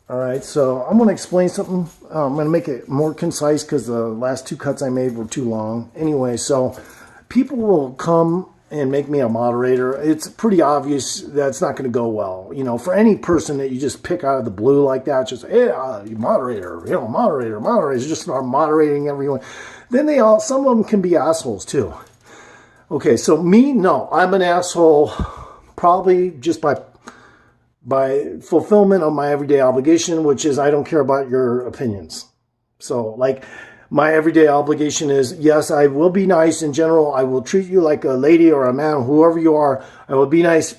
All right, so I'm going to explain something. I'm going to make it more concise because the last two cuts I made were too long. Anyway, so people will come and make me a moderator. It's pretty obvious that's not going to go well. You know, for any person that you just pick out of the blue like that, just, hey, moderator, moderator, just start moderating everyone. Then some of them can be assholes too. Okay, so me, no, I'm an asshole probably just by fulfillment of my everyday obligation, which is I don't care about your opinions. So, like, my everyday obligation is, yes, I will be nice in general. I will treat you like a lady or a man, whoever you are. I will be nice,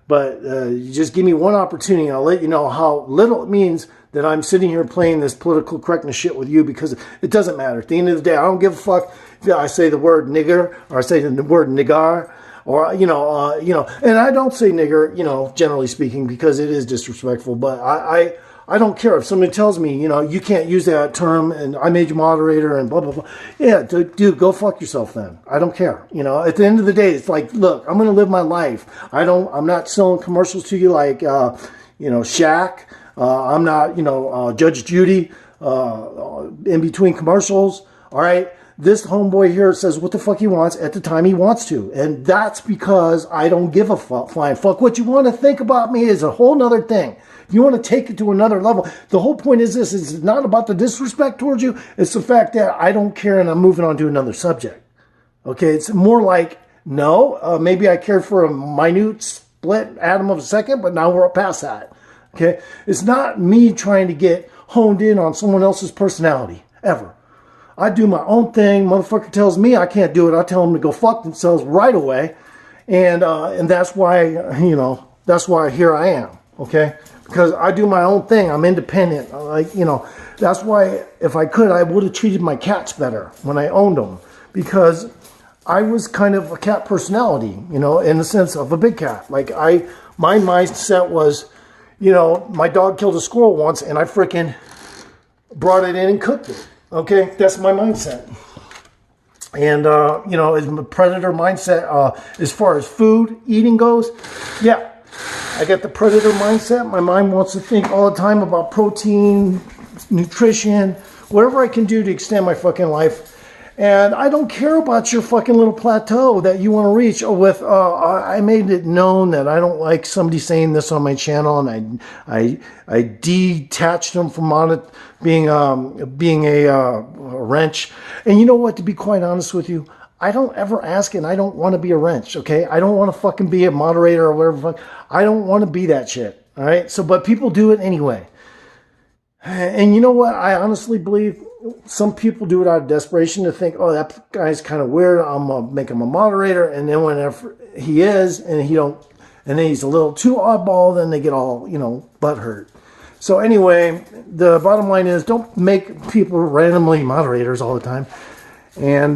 but you just give me one opportunity, and I'll let you know how little it means that I'm sitting here playing this political correctness shit with you, because it doesn't matter. At the end of the day, I don't give a fuck if I say the word nigger or I say the word nigar. Or, and I don't say nigger, generally speaking, because it is disrespectful. But I don't care if somebody tells me, you can't use that term and I made you moderator and blah, blah, blah. Yeah, dude, go fuck yourself then. I don't care. At the end of the day, it's like, look, I'm going to live my life. I'm not selling commercials to you like, Shaq. I'm not, Judge Judy, in between commercials. All right. This homeboy here says what the fuck he wants at the time he wants to. And that's because I don't give a flying fuck. What you want to think about me is a whole nother thing. If you want to take it to another level, the whole point is this. It's not about the disrespect towards you. It's the fact that I don't care and I'm moving on to another subject. Okay, it's more like, no, maybe I cared for a minute split atom of a second, but now we're past that. Okay, it's not me trying to get honed in on someone else's personality, ever. I do my own thing. Motherfucker tells me I can't do it. I tell them to go fuck themselves right away. And that's why, that's why here I am. Okay. Because I do my own thing. I'm independent. That's why if I could, I would have treated my cats better when I owned them, because I was kind of a cat personality, in the sense of a big cat. My mindset was, my dog killed a squirrel once and I freaking brought it in and cooked it. Okay, that's my mindset. And, is my predator mindset as far as food eating goes? Yeah, I got the predator mindset. My mind wants to think all the time about protein, nutrition, whatever I can do to extend my fucking life. And I don't care about your fucking little plateau that you want to reach with, I made it known that I don't like somebody saying this on my channel, and I detached them from being a wrench. And you know what, to be quite honest with you, I don't ever ask, and I don't want to be a wrench, okay? I don't want to fucking be a moderator or whatever. I don't want to be that shit, all right? So, but people do it anyway. And you know what, I honestly believe some people do it out of desperation to think, oh, that guy's kind of weird, I'm going to make him a moderator. And then whenever he is, and then he's a little too oddball, then they get all, butthurt. So anyway, the bottom line is, don't make people randomly moderators all the time. And,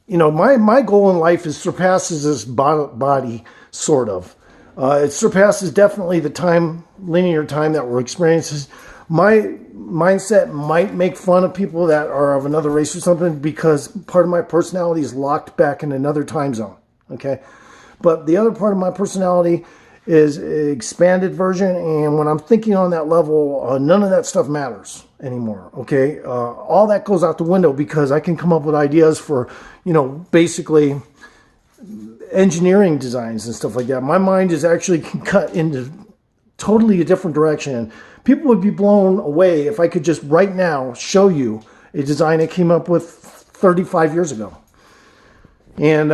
my goal in life is surpasses this body, sort of. It surpasses definitely the linear time that we're experiencing. My mindset might make fun of people that are of another race or something, because part of my personality is locked back in another time zone. Okay. But the other part of my personality is an expanded version. And when I'm thinking on that level, none of that stuff matters anymore. Okay. All that goes out the window, because I can come up with ideas for, basically engineering designs and stuff like that. My mind is actually can cut into totally a different direction. People would be blown away if I could just right now show you a design I came up with 35 years ago. And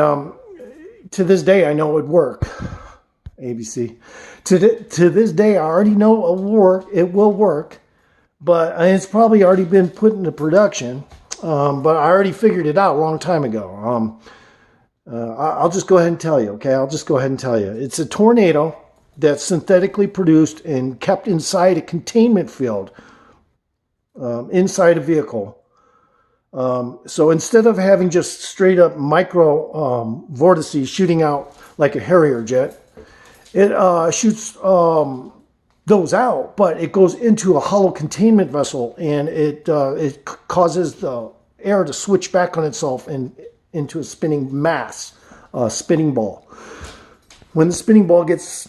to this day, I know it would work. ABC. To this day, I already know it will work, but it's probably already been put into production. But I already figured it out a long time ago. I'll just go ahead and tell you, okay? I'll just go ahead and tell you. It's a tornado that's synthetically produced and kept inside a containment field, inside a vehicle. So instead of having just straight up micro vortices shooting out like a Harrier jet, it shoots those out, but it goes into a hollow containment vessel, and it causes the air to switch back on itself and into a spinning mass, spinning ball. When the spinning ball gets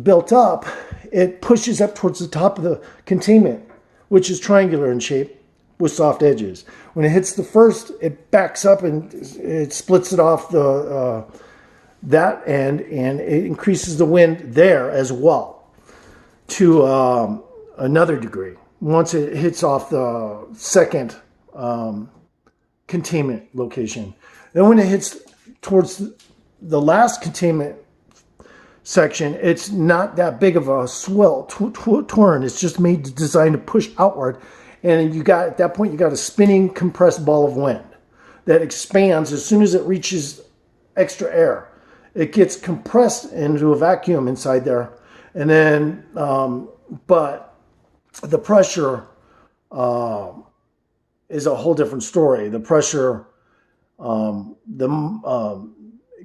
built up, it pushes up towards the top of the containment, which is triangular in shape with soft edges. When it hits the first, it backs up and it splits it off the that end, and it increases the wind there as well to another degree once it hits off the second containment location. Then when it hits towards the last containment section, it's not that big of a swell torrent. It's just designed to push outward, and at that point you got a spinning compressed ball of wind that expands as soon as it reaches extra air. It gets compressed into a vacuum inside there, and then but the pressure is a whole different story. The pressure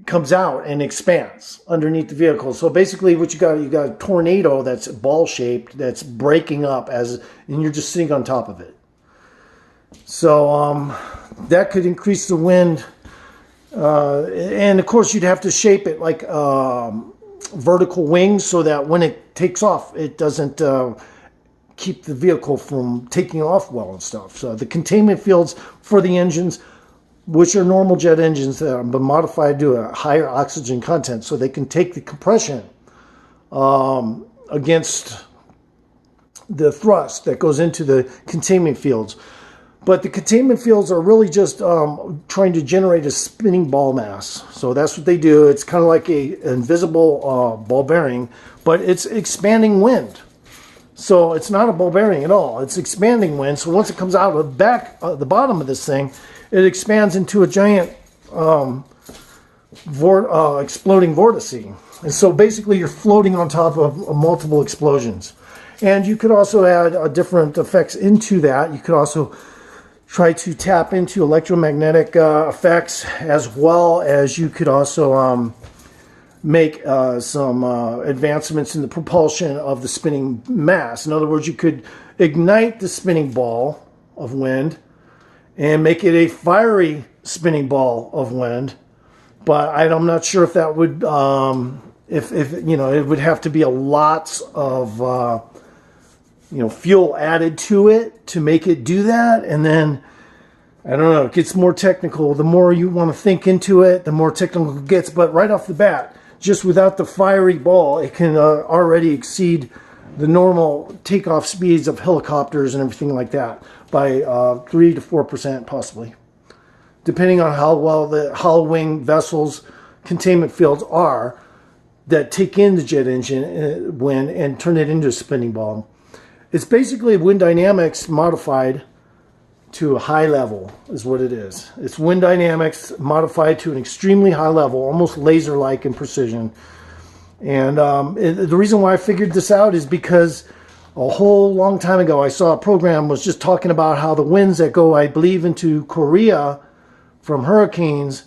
comes out and expands underneath the vehicle. So basically what you got a tornado that's ball shaped, that's breaking up and you're just sitting on top of it. So that could increase the wind. And of course you'd have to shape it like vertical wings so that when it takes off, it doesn't keep the vehicle from taking off well and stuff. So the containment fields for the engines, which are normal jet engines that have been modified to a higher oxygen content so they can take the compression against the thrust that goes into the containment fields. But the containment fields are really just trying to generate a spinning ball mass. So that's what they do. It's kind of like an invisible ball bearing, but it's expanding wind. So it's not a ball bearing at all. It's expanding wind. So once it comes out of the bottom of this thing, it expands into a giant exploding vortice. And so basically you're floating on top of multiple explosions. And you could also add different effects into that. You could also try to tap into electromagnetic effects, as well as you could also make some advancements in the propulsion of the spinning mass. In other words, you could ignite the spinning ball of wind and make it a fiery spinning ball of wind. But I'm not sure if that would, it would have to be a lot of, fuel added to it to make it do that. And then, I don't know, it gets more technical. The more you want to think into it, the more technical it gets. But right off the bat, just without the fiery ball, it can already exceed the normal takeoff speeds of helicopters and everything like that by 3 to 4% possibly, depending on how well the hollow wing vessels containment fields are that take in the jet engine wind and turn it into a spinning ball. It's basically wind dynamics modified to a high level is what it is. It's wind dynamics modified to an extremely high level, almost laser-like in precision. And the reason why I figured this out is because a whole long time ago, I saw a program was just talking about how the winds that go, I believe, into Korea from hurricanes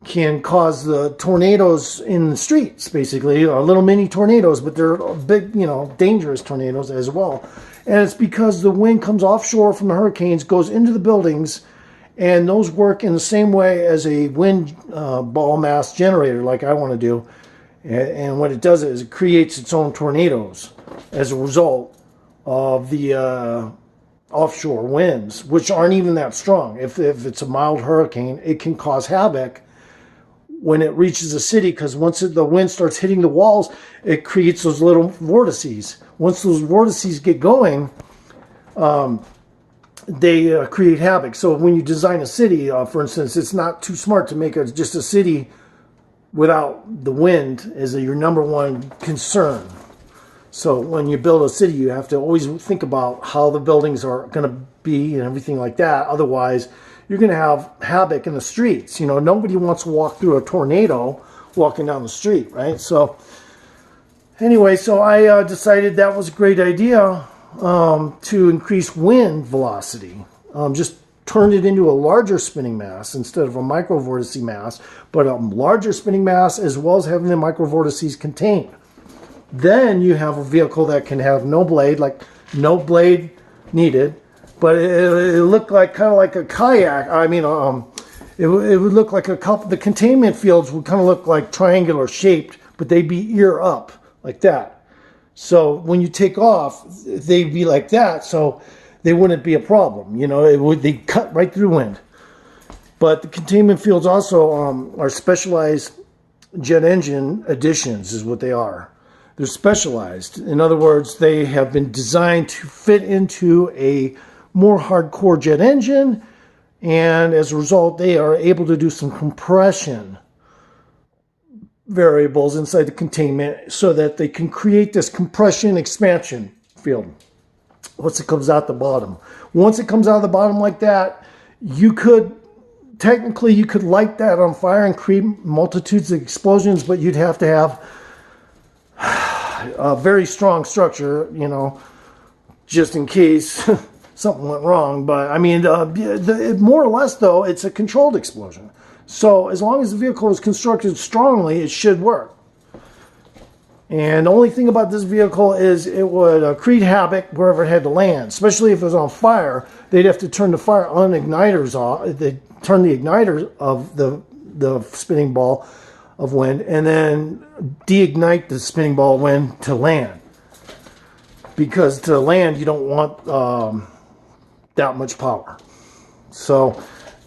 can cause the tornadoes in the streets, basically, little mini tornadoes, but they're big, dangerous tornadoes as well. And it's because the wind comes offshore from the hurricanes, goes into the buildings, and those work in the same way as a wind ball mass generator, like I want to do. And what it does is it creates its own tornadoes as a result of the offshore winds, which aren't even that strong. If it's a mild hurricane, it can cause havoc when it reaches a city, because once the wind starts hitting the walls, it creates those little vortices. Once those vortices get going, they create havoc. So when you design a city, for instance, it's not too smart to make just a city without the wind as your number one concern. So when you build a city, you have to always think about how the buildings are going to be and everything like that. Otherwise, you're going to have havoc in the streets. Nobody wants to walk through a tornado walking down the street, right? So anyway, I decided that was a great idea to increase wind velocity. Just turn it into a larger spinning mass instead of a microvortice mass, but a larger spinning mass as well as having the microvortices contained. Then you have a vehicle that can have no blade needed, but it looked like kind of like a kayak. It would look like the containment fields would kind of look like triangular shaped, but they'd be ear up like that. So when you take off, they'd be like that. So they wouldn't be a problem. They cut right through wind. But the containment fields also are specialized jet engine additions is what they are. They're specialized. In other words, they have been designed to fit into a more hardcore jet engine, and as a result, they are able to do some compression variables inside the containment so that they can create this compression expansion field once it comes out the bottom. Once it comes out the bottom like that, you could light that on fire and create multitudes of explosions, but you'd have to have a very strong structure, just in case something went wrong. But I mean, more or less though, it's a controlled explosion. So as long as the vehicle is constructed strongly, it should work. And the only thing about this vehicle is it would create havoc wherever it had to land, especially if it was on fire. They'd have to turn the fire on igniters off. They'd turn the igniter of the spinning ball of wind and then deignite the spinning ball of wind to land. Because to land, you don't want that much power. So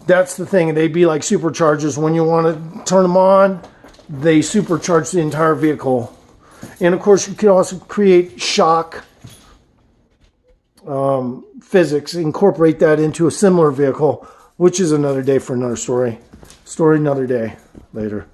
that's the thing. They'd be like superchargers. When you want to turn them on, they supercharge the entire vehicle. And of course, you can also create shock physics, incorporate that into a similar vehicle, which is another day for another story. Story another day later.